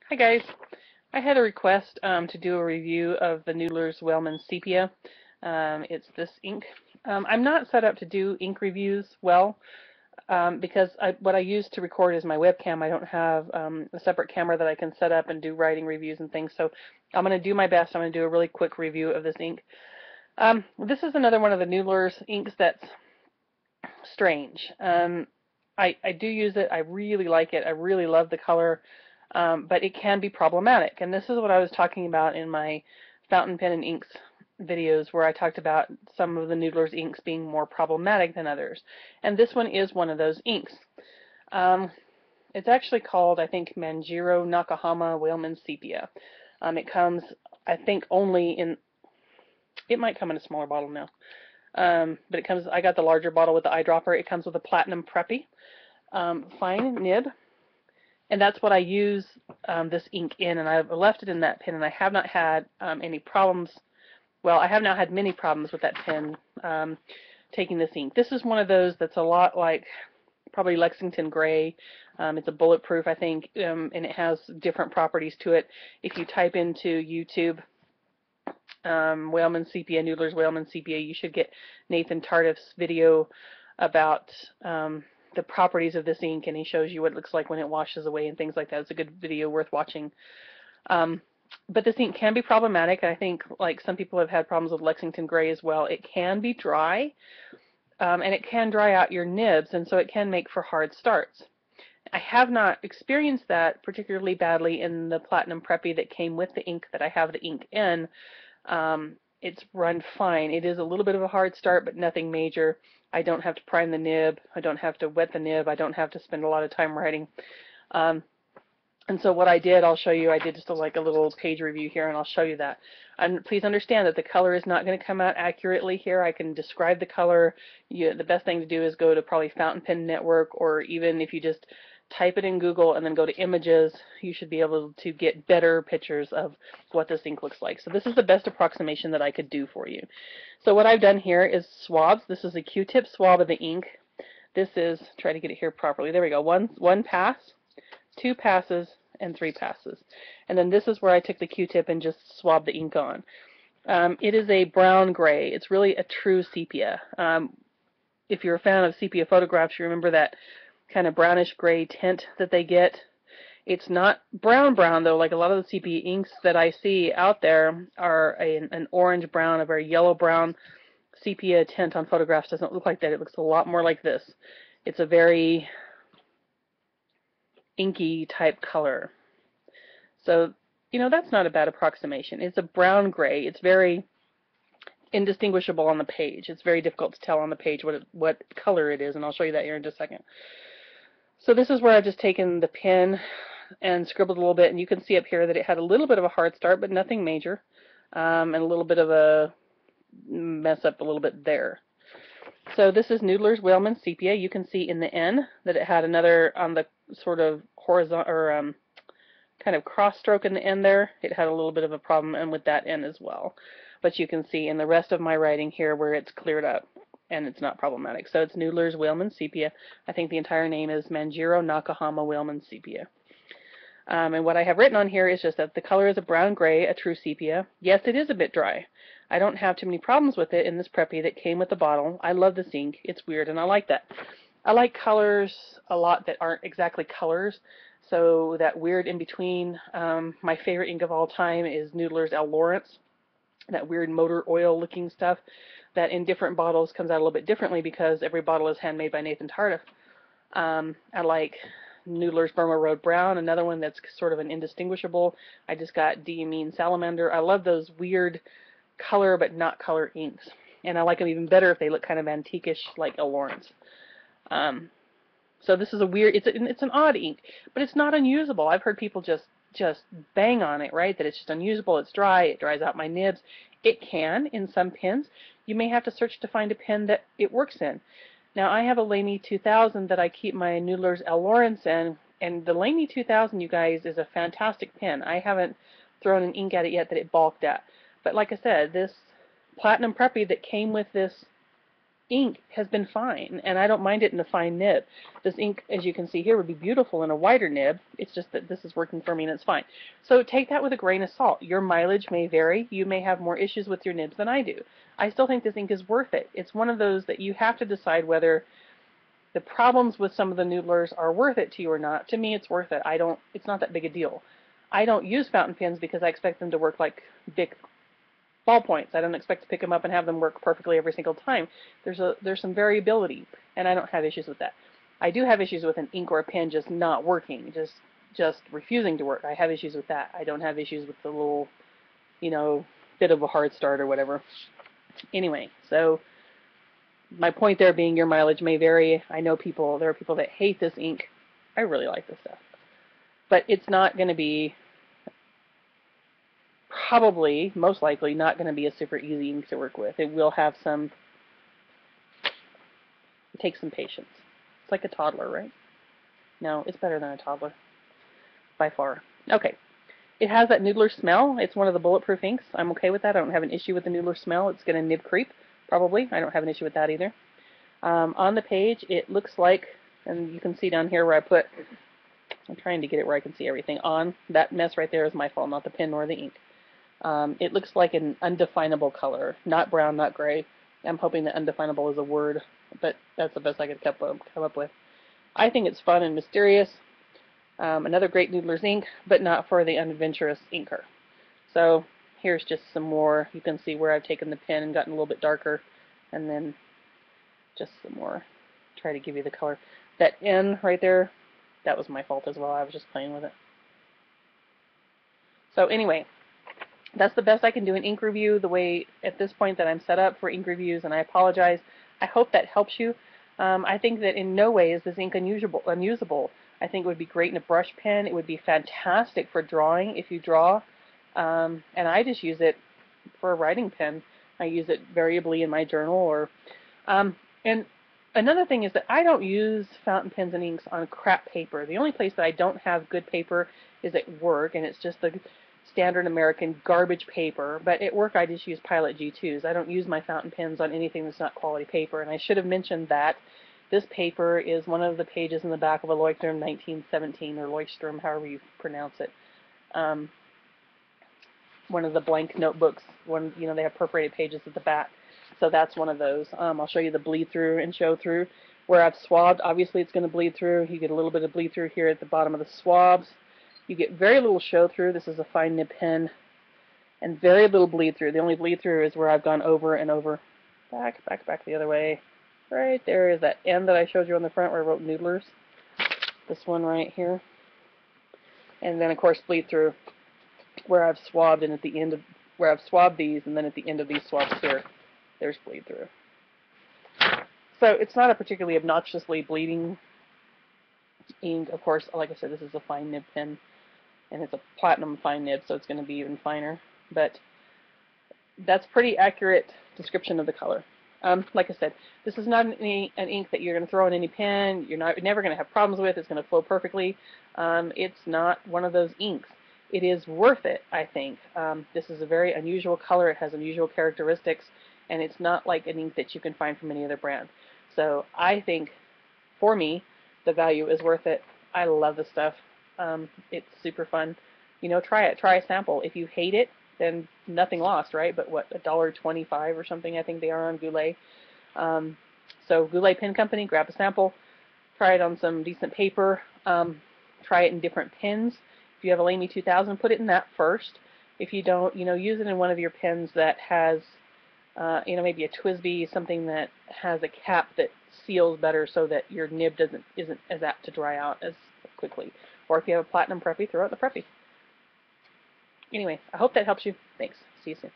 Hi guys, I had a request to do a review of the Noodler's Whaleman Sepia. It's this ink. I'm not set up to do ink reviews well because what I use to record is my webcam. I don't have a separate camera that I can set up and do writing reviews and things, so I'm going to do my best. I'm going to do a really quick review of this ink. This is another one of the Noodler's inks that's strange. I do use it. I really like it. I really love the color. But it can be problematic. And this is what I was talking about in my fountain pen and inks videos, where I talked about some of the Noodler's inks being more problematic than others. And this one is one of those inks. It's actually called, I think, Manjiro Nakahama Whaleman Sepia. It comes, I think, only in, it might come in a smaller bottle now. But it comes, I got the larger bottle with the eyedropper. It comes with a platinum preppy, fine nib. And that's what I use this ink in, and I've left it in that pen, and I have not had any problems. Well, I have not had many problems with that pen taking this ink. This is one of those that's a lot like probably Lexington Gray. It's a bulletproof, I think, and it has different properties to it. If you type into YouTube Whaleman Sepia, Noodler's Whaleman Sepia, you should get Nathan Tardif's video about the properties of this ink, and he shows you what it looks like when it washes away and things like that. It's a good video worth watching. But this ink can be problematic. I think, like, some people have had problems with Lexington Gray as well. It can be dry, and it can dry out your nibs, and so it can make for hard starts. I have not experienced that particularly badly in the Platinum Preppy that came with the ink that I have the ink in. It's run fine. It is a little bit of a hard start, but nothing major. I don't have to prime the nib. I don't have to wet the nib. I don't have to spend a lot of time writing. And so what I did, I'll show you. I did just a little page review here, and I'll show you that. And please understand that the color is not going to come out accurately here. I can describe the color. The best thing to do is go to probably Fountain Pen Network, or even if you just type it in Google and then go to images, you should be able to get better pictures of what this ink looks like. So this is the best approximation that I could do for you. So what I've done here is swabs. This is a Q-tip swab of the ink. This is, try to get it here properly. There we go. One pass, 2 passes, and 3 passes. And then this is where I took the Q-tip and just swabbed the ink on. It is a brown gray. It's really a true sepia. If you're a fan of sepia photographs, you remember that kind of brownish gray tint that they get. It's not brown though, like a lot of the sepia inks that I see out there are an orange brown, a very yellow brown. Sepia tint on photographs doesn't look like that. It looks a lot more like this. It's a very inky type color. So, you know, that's not a bad approximation. It's a brown gray. It's very indistinguishable on the page. It's very difficult to tell on the page what color it is, and I'll show you that here in just a second. So this is where I've just taken the pen and scribbled a little bit, and you can see up here that it had a little bit of a hard start, but nothing major, and a little bit of a mess up a little bit there. So this is Noodler's Whaleman Sepia. You can see in the N that it had another on the sort of horizontal or kind of cross stroke in the end there. It had a little bit of a problem and with that N as well. But you can see in the rest of my writing here where it's cleared up and it's not problematic. So it's Noodler's Whaleman Sepia. I think the entire name is Manjiro Nakahama Whaleman Sepia. And what I have written on here is just that the color is a brown gray, a true sepia. Yes, it is a bit dry. I don't have too many problems with it in this preppy that came with the bottle. I love this ink. It's weird, and I like that. I like colors a lot that aren't exactly colors. So that weird in between. My favorite ink of all time is Noodler's L. Lawrence. That weird motor oil looking stuff that in different bottles comes out a little bit differently because every bottle is handmade by Nathan Tardif. I like Noodler's Burma Road Brown, another one that's sort of an indistinguishable. I just got Diamine Salamander. I love those weird color but not color inks. And I like them even better if they look kind of antique-ish like L. Lawrence. So this is a weird, it's an odd ink, but it's not unusable. I've heard people just bang on it, right? That it's just unusable, it's dry, it dries out my nibs. It can in some pens. You may have to search to find a pen that it works in. Now I have a Laney 2000 that I keep my Noodler's L. Lawrence in, and the Laney 2000, you guys, is a fantastic pen. I haven't thrown an ink at it yet that it balked at. But like I said, this Platinum Preppy that came with this ink has been fine, and I don't mind it in a fine nib. This ink, as you can see here, would be beautiful in a wider nib. It's just that this is working for me and it's fine. So take that with a grain of salt. Your mileage may vary. You may have more issues with your nibs than I do. I still think this ink is worth it. It's one of those that you have to decide whether the problems with some of the Noodlers are worth it to you or not. To me, it's worth it. It's not that big a deal. I don't use fountain pens because I expect them to work like big ballpoints. I don't expect to pick them up and have them work perfectly every single time. There's some variability, and I don't have issues with that. I do have issues with an ink or a pen just not working, just refusing to work. I have issues with that. I don't have issues with the little, bit of a hard start or whatever. Anyway, so my point there being your mileage may vary. I know there are people that hate this ink. I really like this stuff. But it's not going to be, probably, most likely, not going to be a super easy ink to work with. It will have it takes some patience. It's like a toddler, right? No, it's better than a toddler, by far. Okay. It has that Noodler smell. It's one of the bulletproof inks. I'm okay with that. I don't have an issue with the Noodler smell. It's going to nib creep, probably. I don't have an issue with that either. On the page, it looks like, and you can see down here where I'm trying to get it where I can see everything. On that mess right there is my fault, not the pen nor the ink. It looks like an undefinable color, not brown, not gray. I'm hoping that undefinable is a word, but that's the best I could come up with. I think it's fun and mysterious. Another great Noodler's ink, but not for the unadventurous inker. So here's just some more. You can see where I've taken the pen and gotten a little bit darker, and then just some more. Try to give you the color. That N right there, that was my fault as well. I was just playing with it. So anyway, that's the best I can do in ink review, the way at this point that I'm set up for ink reviews, and I apologize. I hope that helps you. I think that in no way is this ink unusable. I think it would be great in a brush pen. It would be fantastic for drawing if you draw. And I just use it for a writing pen. I use it variably in my journal. And another thing is that I don't use fountain pens and inks on crap paper. The only place that I don't have good paper is at work, and it's just the standard American garbage paper. But at work I just use Pilot G2s. I don't use my fountain pens on anything that's not quality paper. And I should have mentioned that this paper is one of the pages in the back of a Leuchtturm 1917, or Leuchtturm, however you pronounce it. One of the blank notebooks. They have perforated pages at the back. So that's one of those. I'll show you the bleed through and show through. Where I've swabbed, obviously it's going to bleed through. You get a little bit of bleed through here at the bottom of the swabs. You get very little show through. This is a fine nib pen. And very little bleed through. The only bleed through is where I've gone over and over. Back the other way. Right there is that N that I showed you on the front where I wrote Noodlers. This one right here. And then of course bleed through where I've swabbed, and at the end of where I've swabbed these, and then at the end of these swabs here, there's bleed through. So it's not a particularly obnoxiously bleeding ink. Of course, like I said, this is a fine nib pen, and it's a platinum fine nib, so it's going to be even finer. But that's pretty accurate description of the color. Like I said, this is not an ink that you're going to throw in any pen. You're never going to have problems with. It's going to flow perfectly. It's not one of those inks. It is worth it, I think. This is a very unusual color. It has unusual characteristics, and it's not like an ink that you can find from any other brand. So I think, for me, the value is worth it. I love this stuff. It's super fun. Try it. Try a sample. If you hate it, then nothing lost, right? But what, $1.25 or something I think they are on Goulet. So Goulet Pen Company, grab a sample. Try it on some decent paper. Try it in different pens. If you have a Lamy 2000, put it in that first. If you don't, use it in one of your pens that has, maybe a TWSBI, something that has a cap that seals better so that your nib isn't as apt to dry out as quickly. Or if you have a platinum Preppy, throw out the Preppy. Anyway, I hope that helps you. Thanks. See you soon.